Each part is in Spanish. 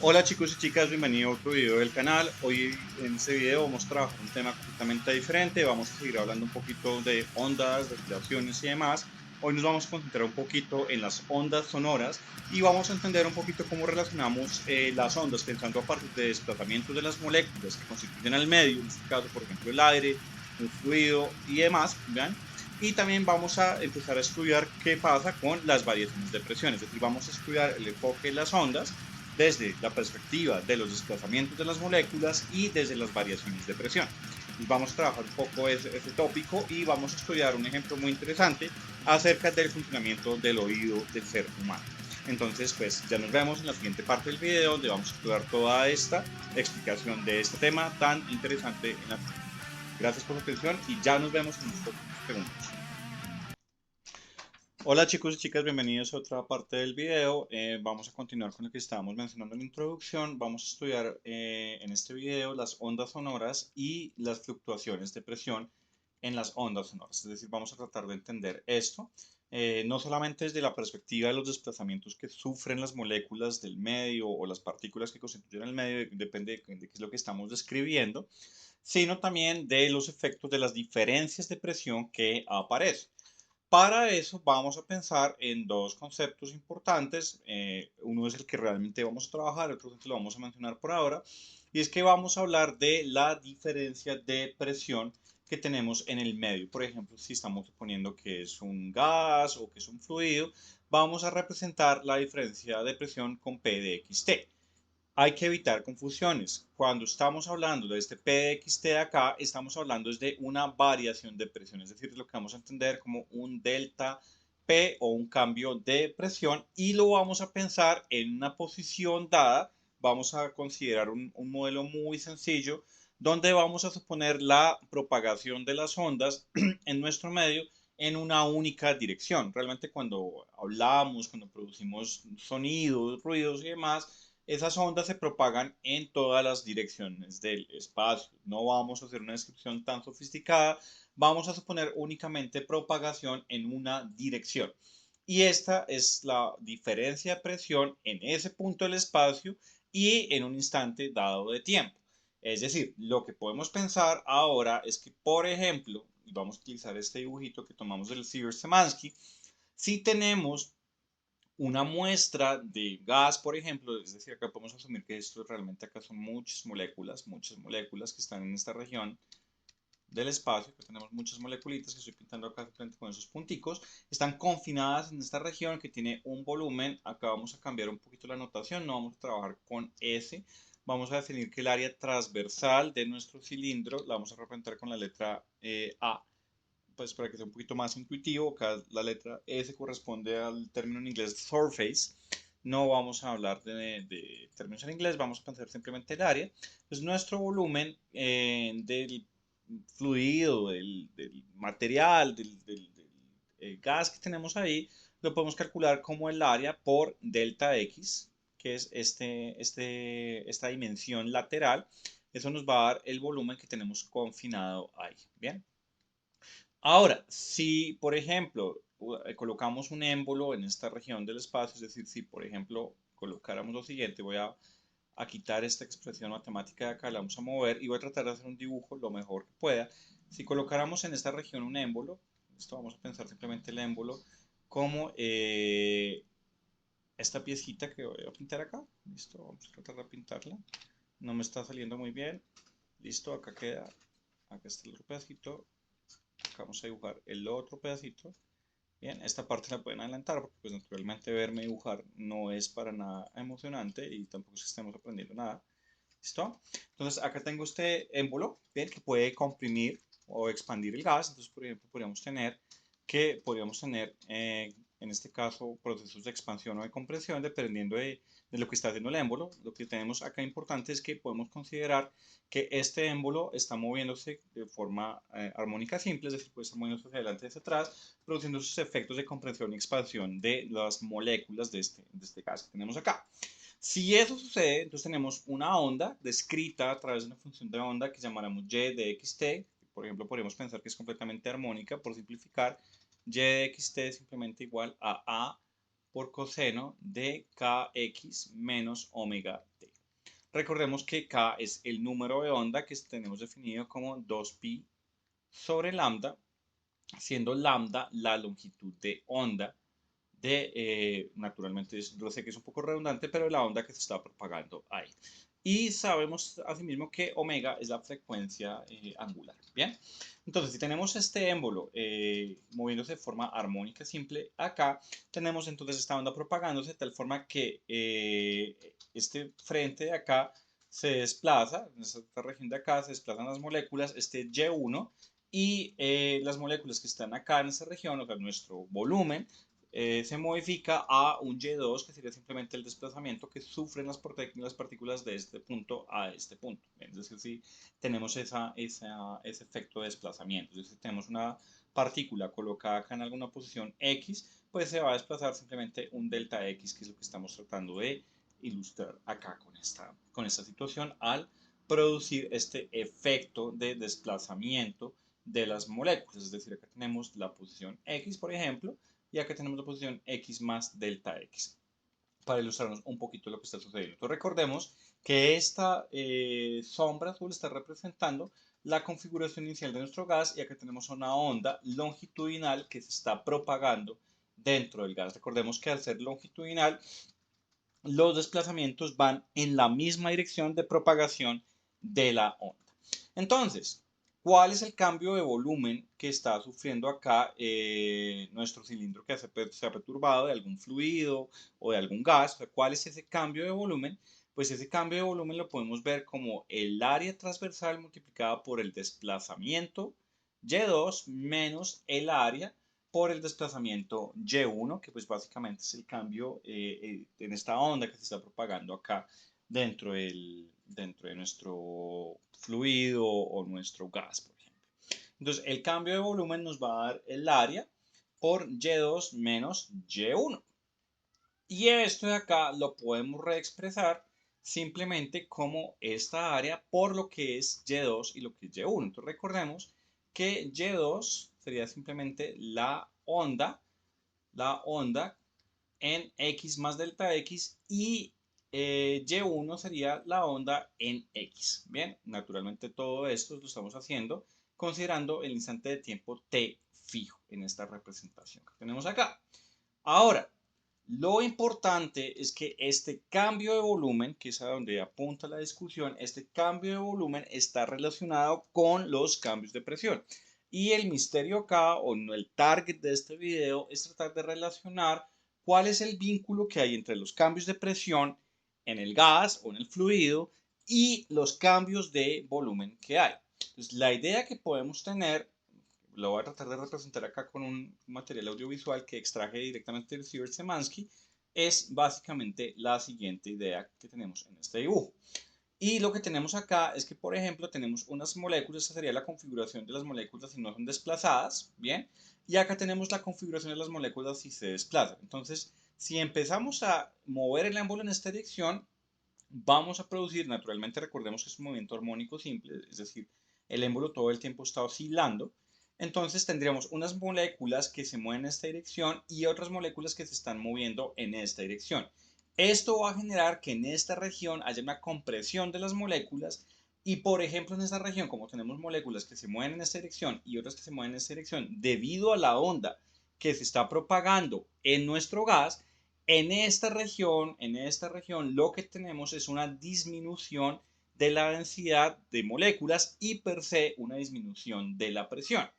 Hola chicos y chicas, bienvenido a otro video del canal. Hoy en este video vamos a trabajar un tema completamente diferente. Vamos a seguir hablando un poquito de ondas, desviaciones y demás. Hoy nos vamos a concentrar un poquito en las ondas sonoras y vamos a entender un poquito cómo relacionamos las ondas, pensando a partir de desplazamientos de las moléculas que constituyen el medio, en este caso, por ejemplo, el aire, un fluido y demás, ¿vean? Y también vamos a empezar a estudiar qué pasa con las variaciones de presión, es decir, vamos a estudiar el enfoque de las ondas desde la perspectiva de los desplazamientos de las moléculas y desde las variaciones de presión. Entonces vamos a trabajar un poco ese tópico y vamos a estudiar un ejemplo muy interesante acerca del funcionamiento del oído del ser humano. Entonces, pues ya nos vemos en la siguiente parte del video donde vamos a estudiar toda esta explicación de este tema tan interesante en la física. Gracias por su atención y ya nos vemos en unos pocos segundos. Hola chicos y chicas, bienvenidos a otra parte del video. Vamos a continuar con lo que estábamos mencionando en la introducción. Vamos a estudiar en este video las ondas sonoras y las fluctuaciones de presión en las ondas sonoras. Es decir, vamos a tratar de entender esto, no solamente desde la perspectiva de los desplazamientos que sufren las moléculas del medio o las partículas que constituyen el medio, depende de qué es lo que estamos describiendo, sino también de los efectos de las diferencias de presión que aparecen. Para eso vamos a pensar en dos conceptos importantes. Uno es el que realmente vamos a trabajar, el otro que lo vamos a mencionar por ahora, y es que vamos a hablar de la diferencia de presión que tenemos en el medio. Por ejemplo, si estamos suponiendo que es un gas o que es un fluido, vamos a representar la diferencia de presión con P de XT. Hay que evitar confusiones. Cuando estamos hablando de este P de XT de acá, estamos hablando de una variación de presión, es decir, lo que vamos a entender como un delta P o un cambio de presión y lo vamos a pensar en una posición dada. Vamos a considerar un modelo muy sencillo donde vamos a suponer la propagación de las ondas en nuestro medio en una única dirección. Realmente cuando hablamos, cuando producimos sonidos, ruidos y demás, esas ondas se propagan en todas las direcciones del espacio. No vamos a hacer una descripción tan sofisticada, vamos a suponer únicamente propagación en una dirección. Y esta es la diferencia de presión en ese punto del espacio y en un instante dado de tiempo. Es decir, lo que podemos pensar ahora es que, por ejemplo, y vamos a utilizar este dibujito que tomamos del Szyr-Szymanski, si tenemos una muestra de gas, por ejemplo, es decir, acá podemos asumir que esto realmente acá son muchas moléculas que están en esta región del espacio, que tenemos muchas moleculitas que estoy pintando acá con esos punticos, están confinadas en esta región que tiene un volumen. Acá vamos a cambiar un poquito la notación, no vamos a trabajar con S, vamos a definir que el área transversal de nuestro cilindro la vamos a representar con la letra A, pues para que sea un poquito más intuitivo. Acá la letra S corresponde al término en inglés surface. No vamos a hablar de términos en inglés, vamos a pensar simplemente el área. Pues nuestro volumen del fluido, del material, del gas que tenemos ahí, lo podemos calcular como el área por delta X, que es esta dimensión lateral. Eso nos va a dar el volumen que tenemos confinado ahí. Bien. Ahora, si por ejemplo colocamos un émbolo en esta región del espacio, es decir, si por ejemplo colocáramos lo siguiente, voy a quitar esta expresión matemática de acá, la vamos a mover y voy a tratar de hacer un dibujo lo mejor que pueda. Si colocáramos en esta región un émbolo, esto vamos a pensar simplemente el émbolo como esta piecita que voy a pintar acá. Listo, vamos a tratar de pintarla. No me está saliendo muy bien. Listo, acá queda. Acá está el otro pedacito. Acá vamos a dibujar el otro pedacito. Bien, esta parte la pueden adelantar porque pues naturalmente verme dibujar no es para nada emocionante y tampoco es que estemos aprendiendo nada. ¿Listo? Entonces acá tengo este émbolo, bien, que puede comprimir o expandir el gas. Entonces, por ejemplo, podríamos tener en este caso procesos de expansión o de compresión dependiendo de lo que está haciendo el émbolo. Lo que tenemos acá importante es que podemos considerar que este émbolo está moviéndose de forma armónica simple, es decir, puede estar moviéndose hacia adelante y hacia atrás, produciendo sus efectos de compresión y expansión de las moléculas de este gas que tenemos acá. Si eso sucede, entonces tenemos una onda descrita a través de una función de onda que llamaremos y de xt. Por ejemplo, podríamos pensar que es completamente armónica por simplificar. Y de xt es simplemente igual a por coseno de kx menos omega t. Recordemos que K es el número de onda que tenemos definido como 2pi sobre lambda, siendo lambda la longitud de onda naturalmente yo sé que es un poco redundante, pero la onda que se está propagando ahí. Y sabemos asimismo que omega es la frecuencia angular. Bien, entonces si tenemos este émbolo moviéndose de forma armónica simple, acá tenemos entonces esta onda propagándose de tal forma que este frente de acá se desplaza, en esta región de acá se desplazan las moléculas, este Y1, y las moléculas que están acá en esta región, o sea, nuestro volumen, se modifica a un Y2, que sería simplemente el desplazamiento que sufren las partículas de este punto a este punto. Es decir, si tenemos ese efecto de desplazamiento, es decir, si tenemos una partícula colocada acá en alguna posición X, pues se va a desplazar simplemente un delta X, que es lo que estamos tratando de ilustrar acá con esta situación al producir este efecto de desplazamiento de las moléculas. Es decir, acá tenemos la posición X, por ejemplo, y acá tenemos la posición X más delta X, para ilustrarnos un poquito lo que está sucediendo. Entonces recordemos que esta sombra azul está representando la configuración inicial de nuestro gas, y acá tenemos una onda longitudinal que se está propagando dentro del gas. Recordemos que al ser longitudinal, los desplazamientos van en la misma dirección de propagación de la onda. Entonces, ¿cuál es el cambio de volumen que está sufriendo acá nuestro cilindro que se ha perturbado de algún fluido o de algún gas? ¿Cuál es ese cambio de volumen? Pues ese cambio de volumen lo podemos ver como el área transversal multiplicada por el desplazamiento Y2 menos el área por el desplazamiento Y1, que pues básicamente es el cambio en esta onda que se está propagando acá dentro de nuestro fluido o nuestro gas, por ejemplo. Entonces, el cambio de volumen nos va a dar el área por Y2 menos Y1. Y esto de acá lo podemos reexpresar simplemente como esta área por lo que es Y2 y lo que es Y1. Entonces recordemos que Y2 sería simplemente la onda en X más delta X, y Y1 sería la onda en X. Bien, naturalmente todo esto lo estamos haciendo considerando el instante de tiempo t fijo en esta representación que tenemos acá. Ahora, lo importante es que este cambio de volumen, que es a donde apunta la discusión, este cambio de volumen está relacionado con los cambios de presión. Y el misterio acá, o no, el target de este video, es tratar de relacionar cuál es el vínculo que hay entre los cambios de presión en el gas o en el fluido y los cambios de volumen que hay. Entonces, la idea que podemos tener, lo voy a tratar de representar acá con un material audiovisual que extraje directamente de Szymanski, es básicamente la siguiente idea que tenemos en este dibujo. Y lo que tenemos acá es que, por ejemplo, tenemos unas moléculas, esta sería la configuración de las moléculas si no son desplazadas, ¿bien? Y acá tenemos la configuración de las moléculas si se desplazan. Entonces, si empezamos a mover el émbolo en esta dirección, vamos a producir, naturalmente recordemos que es un movimiento armónico simple, es decir, el émbolo todo el tiempo está oscilando. Entonces tendríamos unas moléculas que se mueven en esta dirección y otras moléculas que se están moviendo en esta dirección. Esto va a generar que en esta región haya una compresión de las moléculas, y por ejemplo en esta región, como tenemos moléculas que se mueven en esta dirección y otras que se mueven en esta dirección, debido a la onda que se está propagando en nuestro gas, en esta región lo que tenemos es una disminución de la densidad de moléculas y per se una disminución de la presión.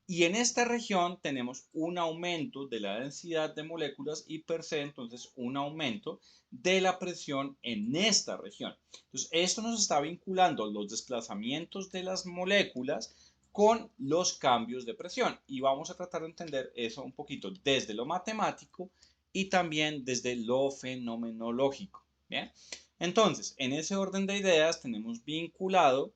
Y en esta región tenemos un aumento de la densidad de moléculas y per se entonces un aumento de la presión en esta región. Entonces esto nos está vinculando los desplazamientos de las moléculas con los cambios de presión, y vamos a tratar de entender eso un poquito desde lo matemático y también desde lo fenomenológico. ¿Bien? Entonces, en ese orden de ideas tenemos vinculado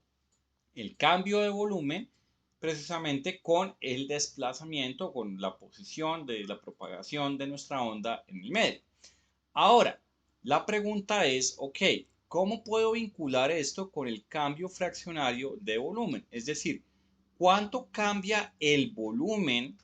el cambio de volumen precisamente con el desplazamiento, con la posición de la propagación de nuestra onda en el medio. Ahora, la pregunta es, ok, ¿cómo puedo vincular esto con el cambio fraccionario de volumen? Es decir, ¿cuánto cambia el volumen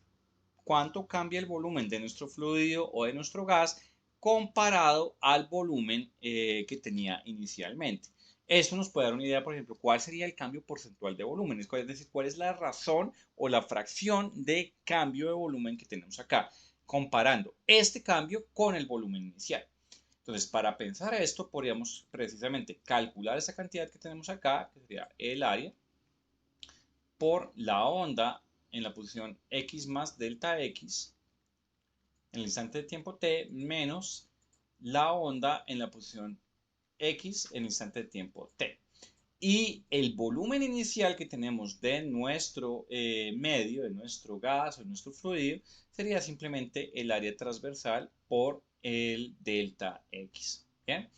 de nuestro fluido o de nuestro gas comparado al volumen que tenía inicialmente. Esto nos puede dar una idea, por ejemplo, cuál sería el cambio porcentual de volumen, es decir, cuál es la razón o la fracción de cambio de volumen que tenemos acá, comparando este cambio con el volumen inicial. Entonces, para pensar esto, podríamos precisamente calcular esa cantidad que tenemos acá, que sería el área, por la onda en la posición x más delta x en el instante de tiempo t menos la onda en la posición x en el instante de tiempo t. Y el volumen inicial que tenemos de nuestro medio, de nuestro gas o de nuestro fluido, sería simplemente el área transversal por el delta x. ¿Bien?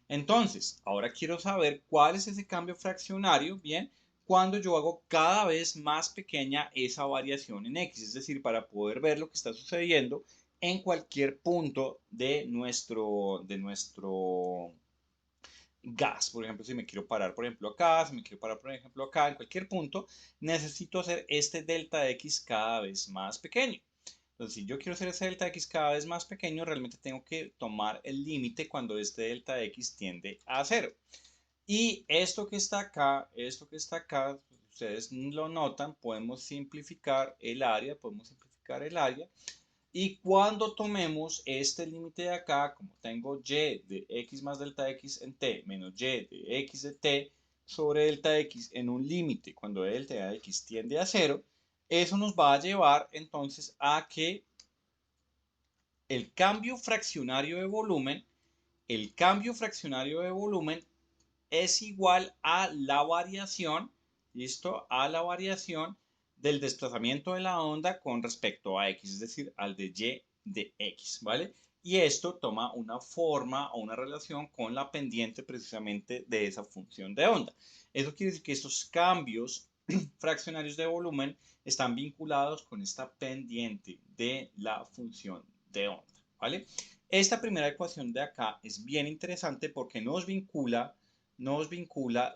Entonces, ahora quiero saber cuál es ese cambio fraccionario, ¿bien? Cuando yo hago cada vez más pequeña esa variación en x, es decir, para poder ver lo que está sucediendo en cualquier punto de nuestro gas. Por ejemplo, si me quiero parar, por ejemplo, acá, si me quiero parar, por ejemplo, acá, en cualquier punto, necesito hacer este delta x cada vez más pequeño. Entonces, si yo quiero hacer ese delta x cada vez más pequeño, realmente tengo que tomar el límite cuando este delta x tiende a 0. Y esto que está acá, ustedes lo notan, podemos simplificar el área, y cuando tomemos este límite de acá, como tengo y de x más delta x en t menos y de x de t sobre delta x en un límite cuando delta x tiende a 0, eso nos va a llevar entonces a que el cambio fraccionario de volumen, es igual a la variación, ¿listo? A la variación del desplazamiento de la onda con respecto a x, es decir, al de y de x, ¿vale? Y esto toma una forma o una relación con la pendiente precisamente de esa función de onda. Eso quiere decir que estos cambios fraccionarios de volumen están vinculados con esta pendiente de la función de onda, ¿vale? Esta primera ecuación de acá es bien interesante porque nos vincula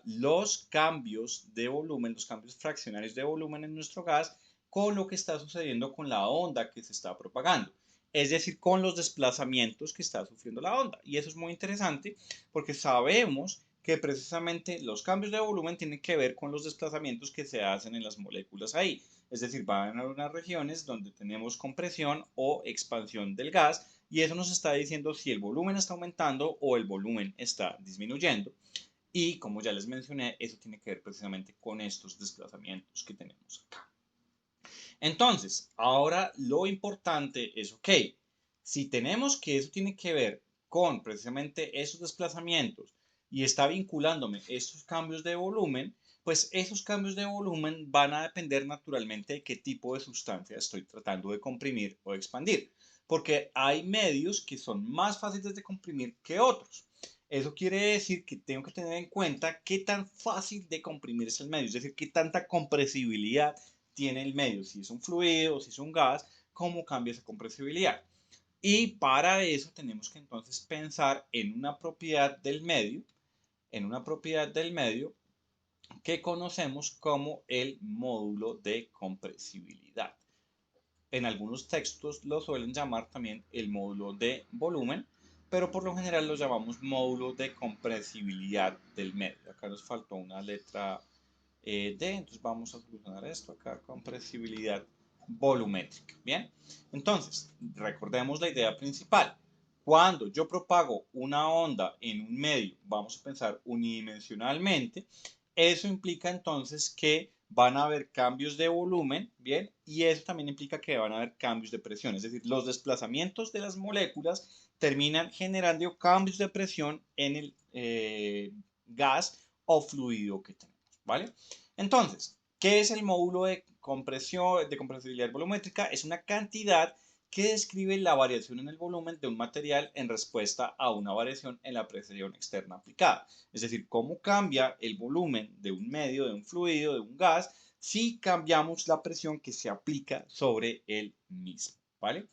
los cambios de volumen, los cambios fraccionarios de volumen en nuestro gas con lo que está sucediendo con la onda que se está propagando. Es decir, con los desplazamientos que está sufriendo la onda. Y eso es muy interesante porque sabemos que precisamente los cambios de volumen tienen que ver con los desplazamientos que se hacen en las moléculas ahí. Es decir, van a haber unas regiones donde tenemos compresión o expansión del gas y eso nos está diciendo si el volumen está aumentando o el volumen está disminuyendo. Y como ya les mencioné, eso tiene que ver precisamente con estos desplazamientos que tenemos acá. Entonces, ahora lo importante es, ok, si tenemos que eso tiene que ver con precisamente esos desplazamientos y está vinculándome estos cambios de volumen, pues esos cambios de volumen van a depender naturalmente de qué tipo de sustancia estoy tratando de comprimir o expandir, porque hay medios que son más fáciles de comprimir que otros. Eso quiere decir que tengo que tener en cuenta qué tan fácil de comprimir es el medio, es decir, qué tanta compresibilidad tiene el medio, si es un fluido, si es un gas, cómo cambia esa compresibilidad. Y para eso tenemos que entonces pensar en una propiedad del medio, que conocemos como el módulo de compresibilidad. En algunos textos lo suelen llamar también el módulo de volumen, pero por lo general lo llamamos módulo de compresibilidad del medio. Acá nos faltó una letra D, entonces vamos a solucionar esto acá, compresibilidad volumétrica. Bien, entonces recordemos la idea principal. Cuando yo propago una onda en un medio, vamos a pensar unidimensionalmente, eso implica entonces que van a haber cambios de volumen, ¿bien? Y eso también implica que van a haber cambios de presión, es decir, los desplazamientos de las moléculas terminan generando cambios de presión en el gas o fluido que tenemos, ¿vale? Entonces, ¿qué es el módulo de compresión, de compresibilidad volumétrica? Es una cantidad que describe la variación en el volumen de un material en respuesta a una variación en la presión externa aplicada. Es decir, cómo cambia el volumen de un medio, de un fluido, de un gas, si cambiamos la presión que se aplica sobre el mismo, ¿vale?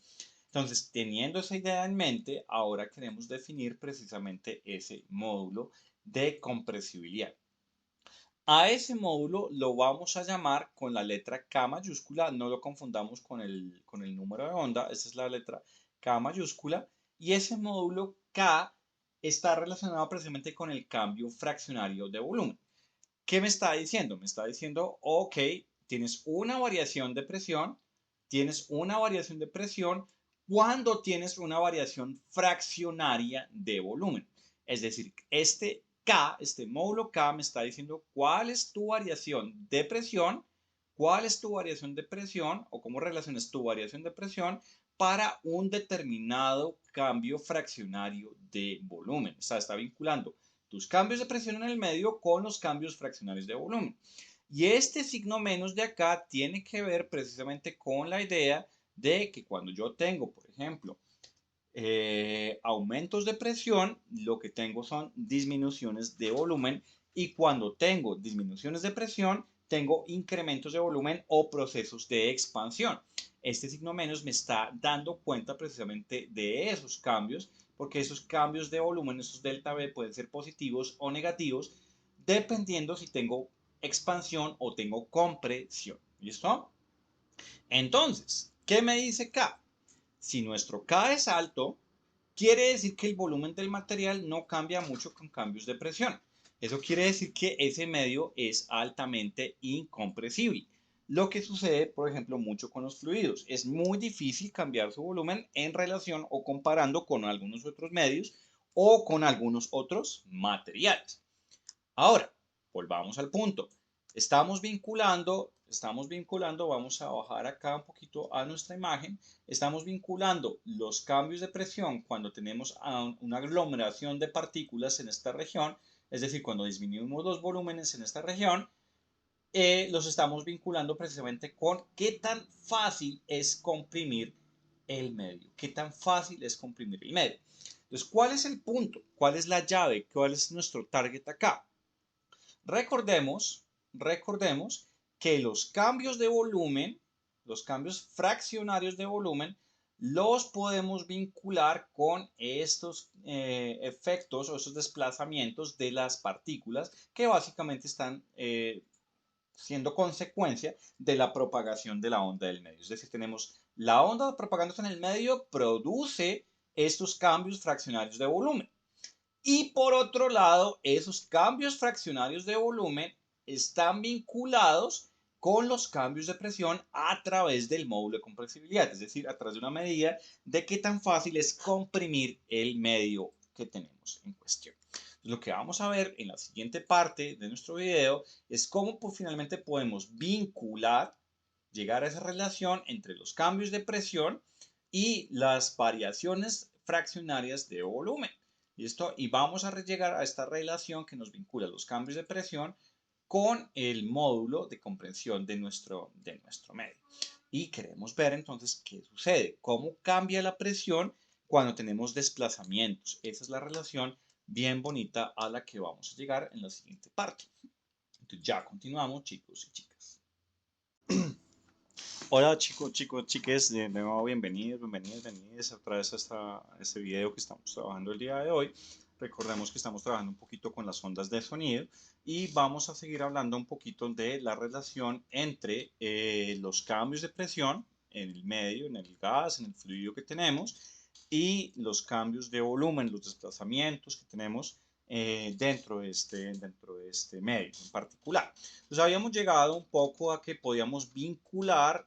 Entonces, teniendo esa idea en mente, ahora queremos definir precisamente ese módulo de compresibilidad. A ese módulo lo vamos a llamar con la letra K mayúscula, no lo confundamos con el número de onda, esa es la letra K mayúscula, y ese módulo K está relacionado precisamente con el cambio fraccionario de volumen. ¿Qué me está diciendo? Me está diciendo, ok, tienes una variación de presión, cuando tienes una variación fraccionaria de volumen. Es decir, este K, este módulo K me está diciendo cuál es tu variación de presión, o cómo relacionas tu variación de presión para un determinado cambio fraccionario de volumen. O sea, está vinculando tus cambios de presión en el medio con los cambios fraccionarios de volumen. Y este signo menos de acá tiene que ver precisamente con la idea de que cuando yo tengo, por ejemplo, aumentos de presión, lo que tengo son disminuciones de volumen, y cuando tengo disminuciones de presión, tengo incrementos de volumen o procesos de expansión. Este signo menos me está dando cuenta precisamente de esos cambios, porque esos cambios de volumen, esos delta V, pueden ser positivos o negativos, dependiendo si tengo expansión o tengo compresión. ¿Listo? Entonces, ¿qué me dice K? Si nuestro K es alto, quiere decir que el volumen del material no cambia mucho con cambios de presión. Eso quiere decir que ese medio es altamente incompresible. Lo que sucede, por ejemplo, mucho con los fluidos. Es muy difícil cambiar su volumen en relación o comparando con algunos otros medios o con algunos otros materiales. Ahora, volvamos al punto. Vamos a bajar acá un poquito a nuestra imagen. Estamos vinculando los cambios de presión cuando tenemos una aglomeración de partículas en esta región, es decir, cuando disminuimos los volúmenes en esta región, los estamos vinculando precisamente con qué tan fácil es comprimir el medio. ¿Qué tan fácil es comprimir el medio? Entonces, ¿cuál es el punto? ¿Cuál es la llave? ¿Cuál es nuestro target acá? Recordemos que los cambios de volumen, los cambios fraccionarios de volumen, los podemos vincular con estos efectos o estos desplazamientos de las partículas que básicamente están siendo consecuencia de la propagación de la onda del medio. Es decir, tenemos la onda propagándose en el medio, produce estos cambios fraccionarios de volumen. Y por otro lado, esos cambios fraccionarios de volumen están vinculados con los cambios de presión a través del módulo de compresibilidad, es decir, a través de una medida de qué tan fácil es comprimir el medio que tenemos en cuestión. Lo que vamos a ver en la siguiente parte de nuestro video es cómo finalmente podemos vincular, llegar a esa relación entre los cambios de presión y las variaciones fraccionarias de volumen. ¿Listo? Y vamos a llegar a esta relación que nos vincula los cambios de presión con el módulo de comprensión de nuestro medio. Y queremos ver entonces qué sucede, cómo cambia la presión cuando tenemos desplazamientos. Esa es la relación bien bonita a la que vamos a llegar en la siguiente parte. Entonces ya continuamos, chicos y chicas. Hola chicos, chiques, de nuevo bienvenidos otra vez a este video que estamos trabajando el día de hoy. Recordemos que estamos trabajando un poquito con las ondas de sonido y vamos a seguir hablando un poquito de la relación entre los cambios de presión en el medio, en el gas, en el fluido que tenemos, y los cambios de volumen, los desplazamientos que tenemos dentro de este medio en particular. Entonces habíamos llegado un poco a que podíamos vincular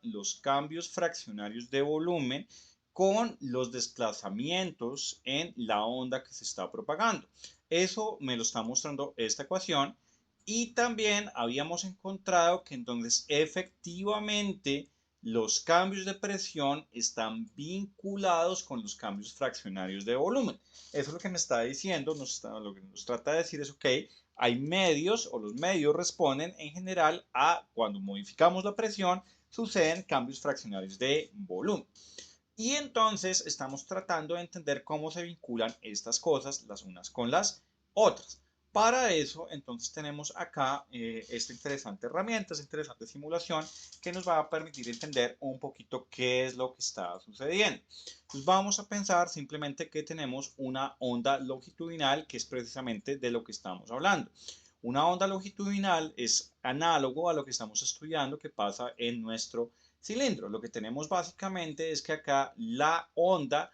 los cambios fraccionarios de volumen con los desplazamientos en la onda que se está propagando. Eso me lo está mostrando esta ecuación, y también habíamos encontrado que entonces efectivamente los cambios de presión están vinculados con los cambios fraccionarios de volumen. Eso es lo que me está diciendo, lo que nos trata de decir es, ok, hay medios, o los medios responden en general a cuando modificamos la presión, suceden cambios fraccionarios de volumen. Y entonces estamos tratando de entender cómo se vinculan estas cosas las unas con las otras. Para eso, entonces tenemos acá esta interesante herramienta, esta interesante simulación que nos va a permitir entender un poquito qué es lo que está sucediendo. Entonces vamos a pensar simplemente que tenemos una onda longitudinal, que es precisamente de lo que estamos hablando. Una onda longitudinal es análogo a lo que estamos estudiando que pasa en nuestro cilindro. Lo que tenemos básicamente es que acá la onda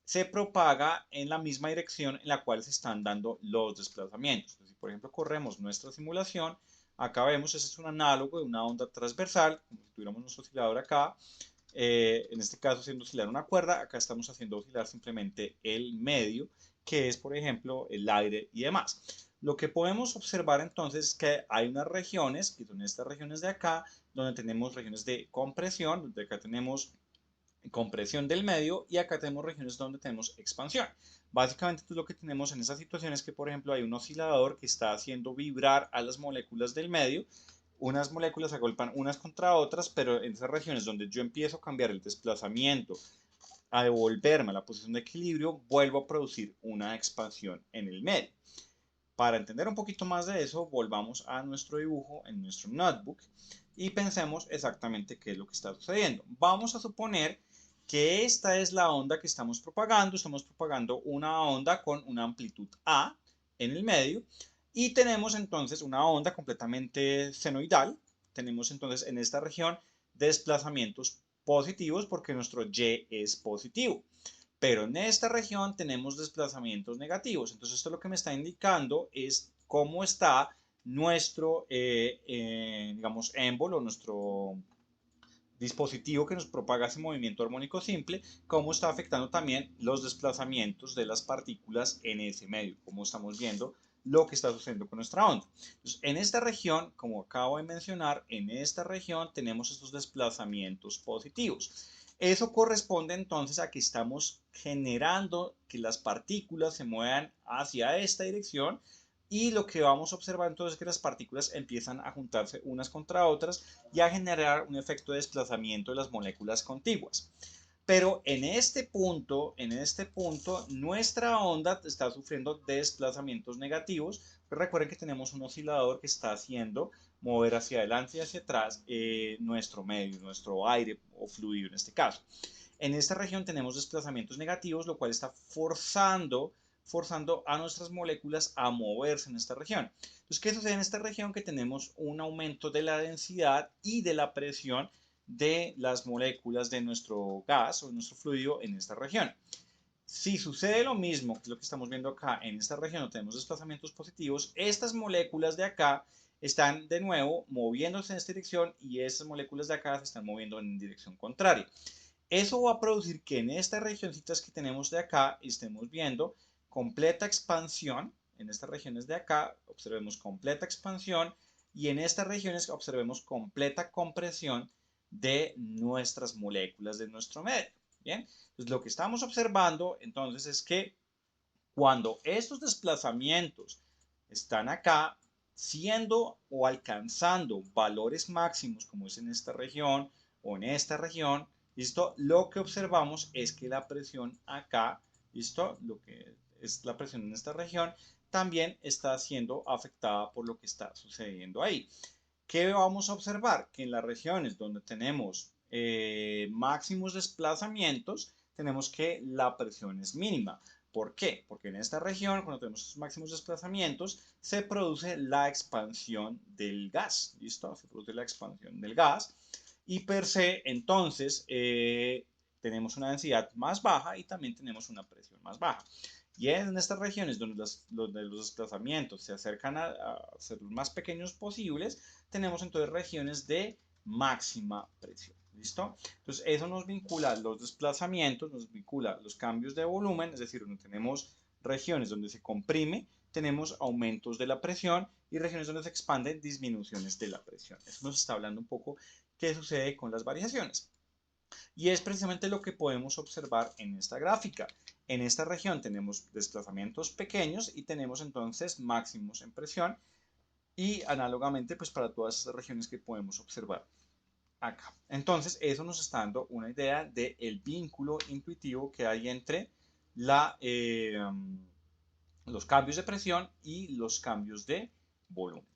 se propaga en la misma dirección en la cual se están dando los desplazamientos. Entonces, si por ejemplo corremos nuestra simulación, acá vemos, ese es un análogo de una onda transversal, como si tuviéramos nuestro oscilador acá, en este caso haciendo oscilar una cuerda, acá estamos haciendo oscilar simplemente el medio, que es por ejemplo el aire y demás. Lo que podemos observar entonces es que hay unas regiones, que son estas regiones de acá, donde tenemos regiones de compresión, donde acá tenemos compresión del medio y acá tenemos regiones donde tenemos expansión. Básicamente lo que tenemos en esa situación es que, por ejemplo, hay un oscilador que está haciendo vibrar a las moléculas del medio. Unas moléculas se agolpan unas contra otras, pero en esas regiones donde yo empiezo a cambiar el desplazamiento, a devolverme a la posición de equilibrio, vuelvo a producir una expansión en el medio. Para entender un poquito más de eso, volvamos a nuestro dibujo en nuestro notebook y pensemos exactamente qué es lo que está sucediendo. Vamos a suponer que esta es la onda que estamos propagando. Estamos propagando una onda con una amplitud A en el medio y tenemos entonces una onda completamente senoidal. Tenemos entonces en esta región desplazamientos positivos porque nuestro Y es positivo. Pero en esta región tenemos desplazamientos negativos. Entonces esto lo que me está indicando es cómo está nuestro, digamos, émbolo, nuestro dispositivo que nos propaga ese movimiento armónico simple, cómo está afectando también los desplazamientos de las partículas en ese medio, como estamos viendo lo que está sucediendo con nuestra onda. Entonces, en esta región, como acabo de mencionar, en esta región tenemos estos desplazamientos positivos. Eso corresponde entonces a que estamos generando que las partículas se muevan hacia esta dirección y lo que vamos a observar entonces es que las partículas empiezan a juntarse unas contra otras y a generar un efecto de desplazamiento de las moléculas contiguas. Pero en este punto, nuestra onda está sufriendo desplazamientos negativos. Recuerden que tenemos un oscilador que está haciendo mover hacia adelante y hacia atrás nuestro medio, nuestro aire o fluido en este caso. En esta región tenemos desplazamientos negativos, lo cual está forzando a nuestras moléculas a moverse en esta región. Entonces, ¿qué sucede en esta región? Que tenemos un aumento de la densidad y de la presión de las moléculas de nuestro gas o de nuestro fluido en esta región. Si sucede lo mismo que lo que estamos viendo acá en esta región, no tenemos desplazamientos positivos, estas moléculas de acá están de nuevo moviéndose en esta dirección y estas moléculas de acá se están moviendo en dirección contraria. Eso va a producir que en estas regioncitas que tenemos de acá estemos viendo completa expansión. En estas regiones de acá observemos completa expansión y en estas regiones observemos completa compresión de nuestras moléculas de nuestro medio. Bien, entonces lo que estamos observando entonces es que cuando estos desplazamientos están acá, siendo o alcanzando valores máximos, como es en esta región o en esta región, ¿listo? Lo que observamos es que la presión acá, ¿listo? Lo que es la presión en esta región, también está siendo afectada por lo que está sucediendo ahí. ¿Qué vamos a observar? Que en las regiones donde tenemos máximos desplazamientos, tenemos que la presión es mínima. ¿Por qué? Porque en esta región, cuando tenemos estos máximos desplazamientos, se produce la expansión del gas. ¿Listo? Se produce la expansión del gas. Y per se, entonces, tenemos una densidad más baja y también tenemos una presión más baja. Y en estas regiones donde los desplazamientos se acercan a ser los más pequeños posibles, tenemos entonces regiones de máxima presión. ¿Listo? Entonces eso nos vincula los desplazamientos, nos vincula los cambios de volumen, es decir, donde tenemos regiones donde se comprime, tenemos aumentos de la presión y regiones donde se expanden, disminuciones de la presión. Eso nos está hablando un poco qué sucede con las variaciones. Y es precisamente lo que podemos observar en esta gráfica. En esta región tenemos desplazamientos pequeños y tenemos entonces máximos en presión y análogamente pues para todas estas regiones que podemos observar acá. Entonces eso nos está dando una idea del vínculo intuitivo que hay entre los cambios de presión y los cambios de volumen.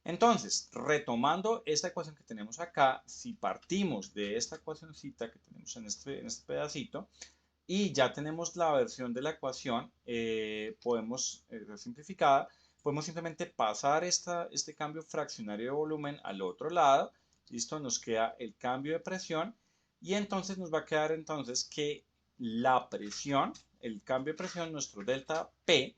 Entonces, retomando esta ecuación que tenemos acá, si partimos de esta ecuacióncita que tenemos en este pedacito y ya tenemos la versión de la ecuación, podemos, simplificada, podemos simplemente pasar este cambio fraccionario de volumen al otro lado. Listo, nos queda el cambio de presión y entonces nos va a quedar entonces que la presión, el cambio de presión, nuestro delta P,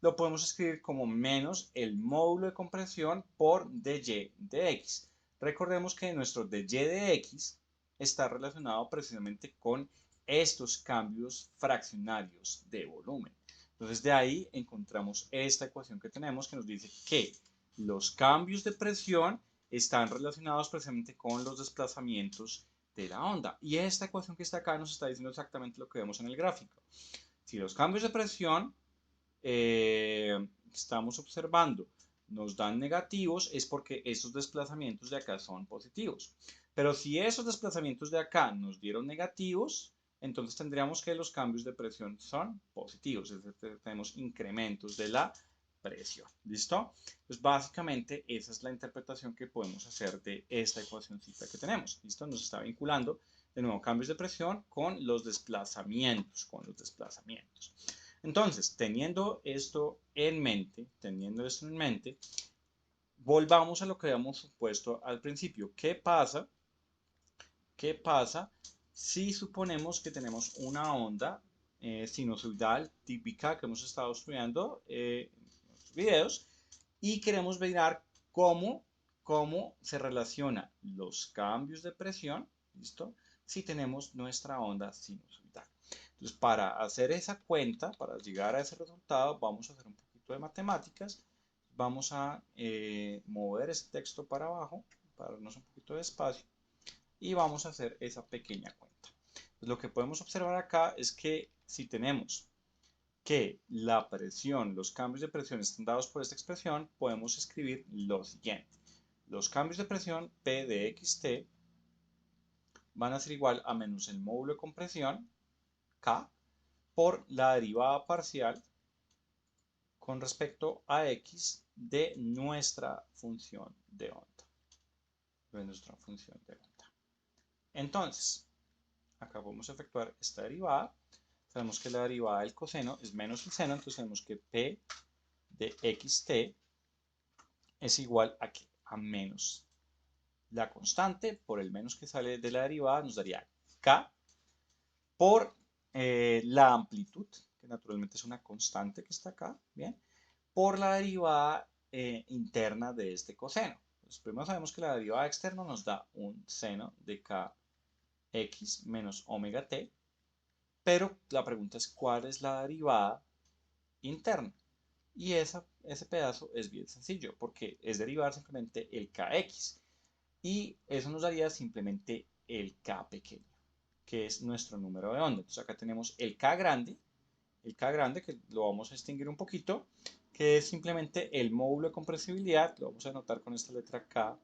lo podemos escribir como menos el módulo de compresión por dy de x. Recordemos que nuestro dy de x está relacionado precisamente con estos cambios fraccionarios de volumen. Entonces de ahí encontramos esta ecuación que tenemos que nos dice que los cambios de presión están relacionados precisamente con los desplazamientos de la onda. Y esta ecuación que está acá nos está diciendo exactamente lo que vemos en el gráfico. Si los cambios de presión estamos observando nos dan negativos, es porque esos desplazamientos de acá son positivos. Pero si esos desplazamientos de acá nos dieron negativos, entonces tendríamos que los cambios de presión son positivos, es decir, tenemos incrementos de la presión. ¿Listo? Pues básicamente esa es la interpretación que podemos hacer de esta ecuacióncita que tenemos. ¿Listo? Nos está vinculando de nuevo cambios de presión con los desplazamientos, Entonces, teniendo esto en mente, volvamos a lo que habíamos supuesto al principio. ¿Qué pasa si suponemos que tenemos una onda sinusoidal típica que hemos estado estudiando en los videos y queremos ver cómo se relacionan los cambios de presión, ¿listo? Si tenemos nuestra onda sinusoidal. Entonces, para hacer esa cuenta, para llegar a ese resultado, vamos a hacer un poquito de matemáticas. Vamos a mover ese texto para abajo, para darnos un poquito de espacio, y vamos a hacer esa pequeña cuenta. Pues lo que podemos observar acá es que si tenemos que la presión, los cambios de presión están dados por esta expresión, podemos escribir lo siguiente. Los cambios de presión P de xt van a ser igual a menos el módulo de compresión, K, por la derivada parcial con respecto a x de nuestra función de onda. Entonces, acá podemos efectuar esta derivada. Sabemos que la derivada del coseno es menos el seno, entonces sabemos que P de xt es igual a, a menos la constante por el menos que sale de la derivada, nos daría K por la amplitud, que naturalmente es una constante que está acá, ¿bien? Por la derivada interna de este coseno. Entonces, primero sabemos que la derivada externa nos da un seno de kx menos omega t, pero la pregunta es ¿cuál es la derivada interna? Y ese pedazo es bien sencillo, porque es derivar simplemente el kx. Y eso nos daría simplemente el k pequeño, que es nuestro número de onda. Entonces acá tenemos el k grande que lo vamos a distinguir un poquito, que es simplemente el módulo de compresibilidad, lo vamos a anotar con esta letra K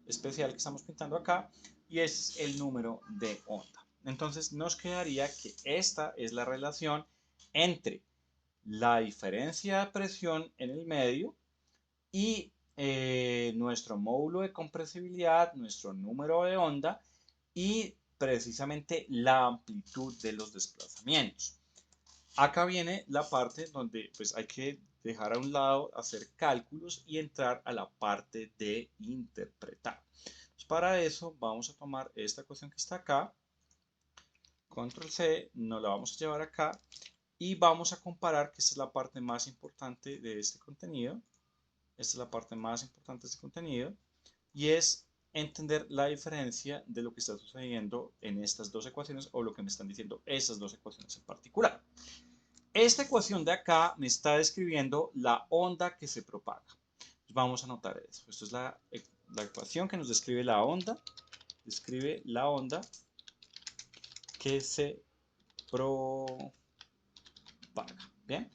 especial que estamos pintando acá, y es el número de onda. Entonces nos quedaría que esta es la relación entre la diferencia de presión en el medio y nuestro módulo de compresibilidad, nuestro número de onda y precisamente la amplitud de los desplazamientos. Acá viene la parte donde pues hay que dejar a un lado, hacer cálculos y entrar a la parte de interpretar. Pues para eso vamos a tomar esta ecuación que está acá, control C, nos la vamos a llevar acá y vamos a comparar, que esta es la parte más importante de este contenido. Esta es la parte más importante de este contenido y es entender la diferencia de lo que está sucediendo en estas dos ecuaciones o lo que me están diciendo esas dos ecuaciones en particular. Esta ecuación de acá me está describiendo la onda que se propaga. Entonces vamos a anotar eso. Esto es la ecuación que nos describe la onda. Describe la onda que se propaga. Bien.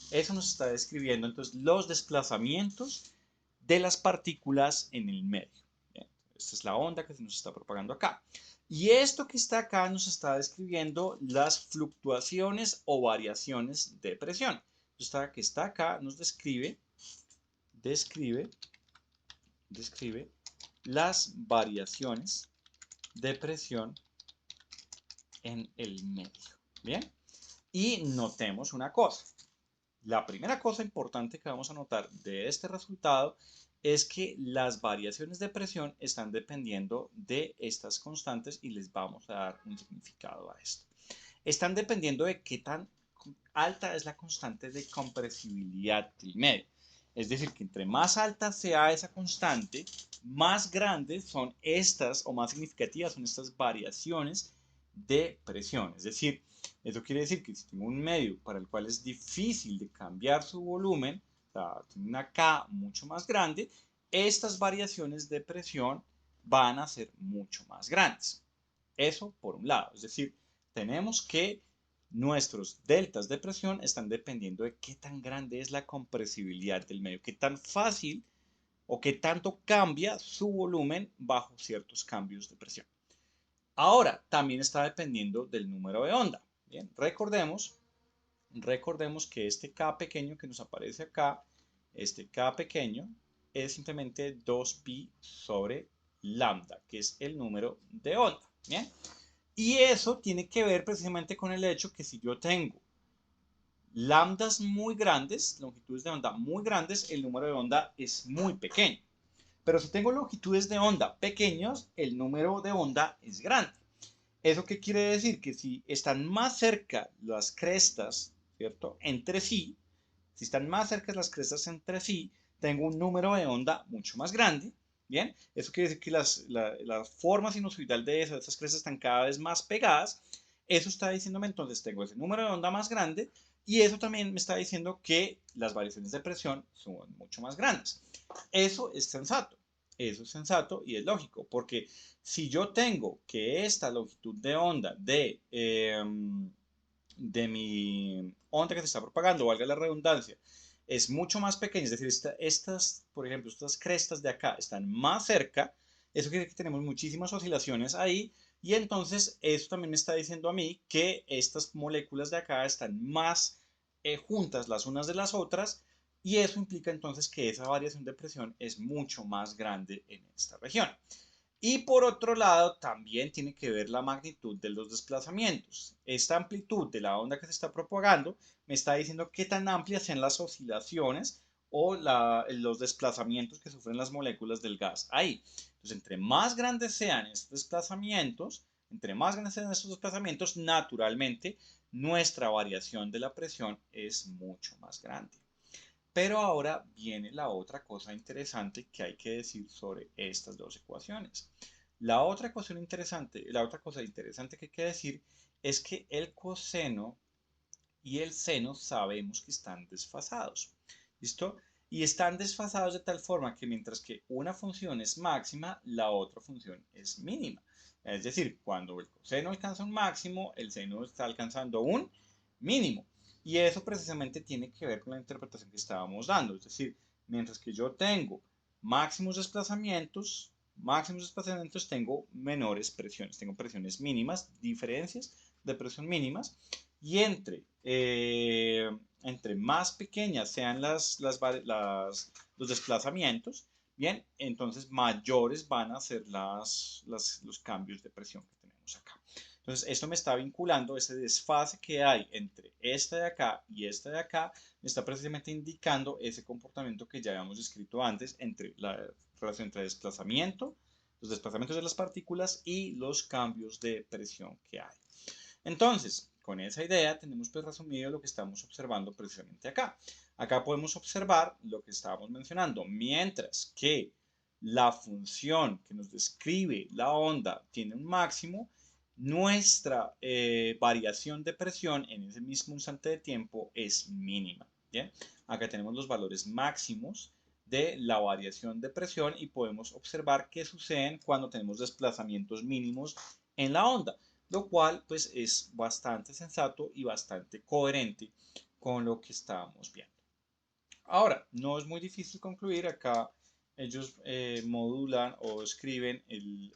Eso nos está describiendo entonces los desplazamientos de las partículas en el medio. Bien. Esta es la onda que se nos está propagando acá. Y esto que está acá nos está describiendo las fluctuaciones o variaciones de presión. Esta que está acá nos describe las variaciones de presión en el medio. Bien. Y notemos una cosa. La primera cosa importante que vamos a notar de este resultado es que las variaciones de presión están dependiendo de estas constantes y les vamos a dar un significado a esto. Están dependiendo de qué tan alta es la constante de compresibilidad del medio. Es decir, que entre más alta sea esa constante, más grandes son estas, o más significativas son estas variaciones de presión. Es decir, eso quiere decir que si tengo un medio para el cual es difícil de cambiar su volumen, o sea, tiene una K mucho más grande, estas variaciones de presión van a ser mucho más grandes. Eso por un lado, es decir, tenemos que nuestros deltas de presión están dependiendo de qué tan grande es la compresibilidad del medio, qué tan fácil o qué tanto cambia su volumen bajo ciertos cambios de presión. Ahora, también está dependiendo del número de onda. Bien, recordemos que este K pequeño que nos aparece acá, este K pequeño, es simplemente 2pi sobre lambda, que es el número de onda. Bien, y eso tiene que ver precisamente con el hecho que si yo tengo lambdas muy grandes, longitudes de onda muy grandes, el número de onda es muy pequeño. Pero si tengo longitudes de onda pequeñas, el número de onda es grande. ¿Eso qué quiere decir? Que si están más cerca las crestas, ¿cierto? Entre sí, si están más cerca las crestas entre sí, tengo un número de onda mucho más grande. Bien, eso quiere decir que la forma sinusoidal de esas crestas están cada vez más pegadas. Eso está diciéndome entonces tengo ese número de onda más grande y eso también me está diciendo que las variaciones de presión son mucho más grandes. Eso es sensato. Eso es sensato y es lógico, porque si yo tengo que esta longitud de onda de mi onda que se está propagando, valga la redundancia, es mucho más pequeña, es decir, por ejemplo, estas crestas de acá están más cerca, eso quiere decir que tenemos muchísimas oscilaciones ahí, y entonces eso también me está diciendo a mí que estas moléculas de acá están más juntas las unas de las otras, y eso implica entonces que esa variación de presión es mucho más grande en esta región. Y por otro lado, también tiene que ver la magnitud de los desplazamientos. Esta amplitud de la onda que se está propagando me está diciendo qué tan amplias sean las oscilaciones o los desplazamientos que sufren las moléculas del gas ahí. Entonces, entre más grandes sean estos desplazamientos, naturalmente nuestra variación de la presión es mucho más grande. Pero ahora viene la otra cosa interesante que hay que decir sobre estas dos ecuaciones. La otra cosa interesante que hay que decir es que el coseno y el seno sabemos que están desfasados. ¿Listo? Y están desfasados de tal forma que mientras que una función es máxima, la otra función es mínima. Es decir, cuando el coseno alcanza un máximo, el seno está alcanzando un mínimo. Y eso precisamente tiene que ver con la interpretación que estábamos dando. Es decir, mientras que yo tengo máximos desplazamientos, tengo menores presiones, tengo presiones mínimas, diferencias de presión mínimas, y entre más pequeñas sean los desplazamientos, bien, entonces mayores van a ser los cambios de presión que tenemos acá. Entonces, esto me está vinculando, ese desfase que hay entre esta de acá y esta de acá, me está precisamente indicando ese comportamiento que ya habíamos descrito antes entre la relación entre los desplazamientos de las partículas y los cambios de presión que hay. Entonces, con esa idea tenemos pues resumido lo que estamos observando precisamente acá. Acá podemos observar lo que estábamos mencionando, mientras que la función que nos describe la onda tiene un máximo, nuestra variación de presión en ese mismo instante de tiempo es mínima. ¿Bien? Acá tenemos los valores máximos de la variación de presión y podemos observar qué suceden cuando tenemos desplazamientos mínimos en la onda, lo cual pues es bastante sensato y bastante coherente con lo que estábamos viendo. Ahora, no es muy difícil concluir, acá ellos modulan o escriben el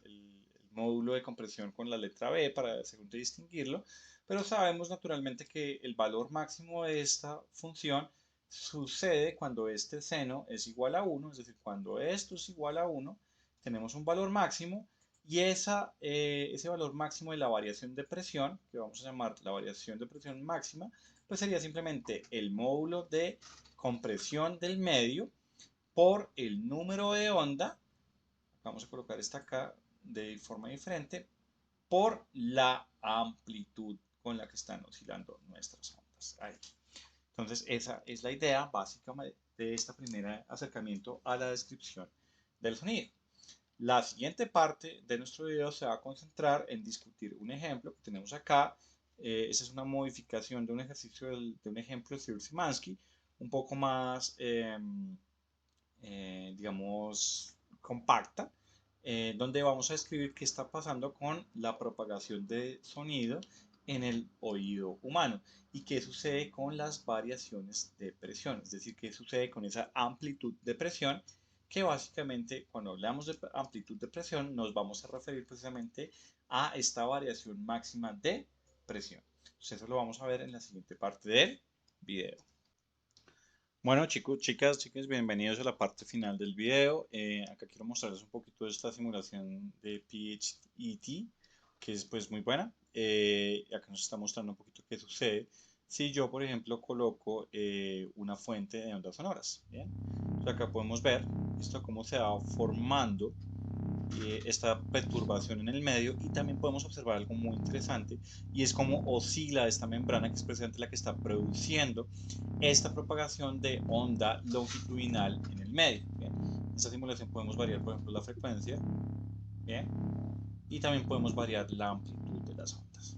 módulo de compresión con la letra B para según distinguirlo, pero sabemos naturalmente que el valor máximo de esta función sucede cuando este seno es igual a 1, es decir, cuando esto es igual a 1, tenemos un valor máximo y ese valor máximo de la variación de presión, que vamos a llamar la variación de presión máxima, pues sería simplemente el módulo de compresión del medio por el número de onda, vamos a colocar esta acá de forma diferente, por la amplitud con la que están oscilando nuestras ondas. Pues ahí. Entonces, esa es la idea básicamente de este primer acercamiento a la descripción del sonido. La siguiente parte de nuestro video se va a concentrar en discutir un ejemplo que tenemos acá. Esa es una modificación de un ejercicio de un ejemplo de Cibor-Simansky, un poco más, digamos, compacta, donde vamos a describir qué está pasando con la propagación de sonido en el oído humano y qué sucede con las variaciones de presión, es decir, qué sucede con esa amplitud de presión, que básicamente cuando hablamos de amplitud de presión nos vamos a referir precisamente a esta variación máxima de presión. Entonces eso lo vamos a ver en la siguiente parte del video. Bueno chicos, chicas, bienvenidos a la parte final del video. Acá quiero mostrarles un poquito de esta simulación de PHET, que es pues muy buena. Acá nos está mostrando un poquito qué sucede si yo, por ejemplo, coloco una fuente de ondas sonoras. ¿Bien? Entonces acá podemos ver esto cómo se va formando esta perturbación en el medio, y también podemos observar algo muy interesante, y es cómo oscila esta membrana, que es precisamente la que está produciendo esta propagación de onda longitudinal en el medio. ¿Bien? En esta simulación podemos variar, por ejemplo, la frecuencia, ¿bien? Y también podemos variar la amplitud de las ondas.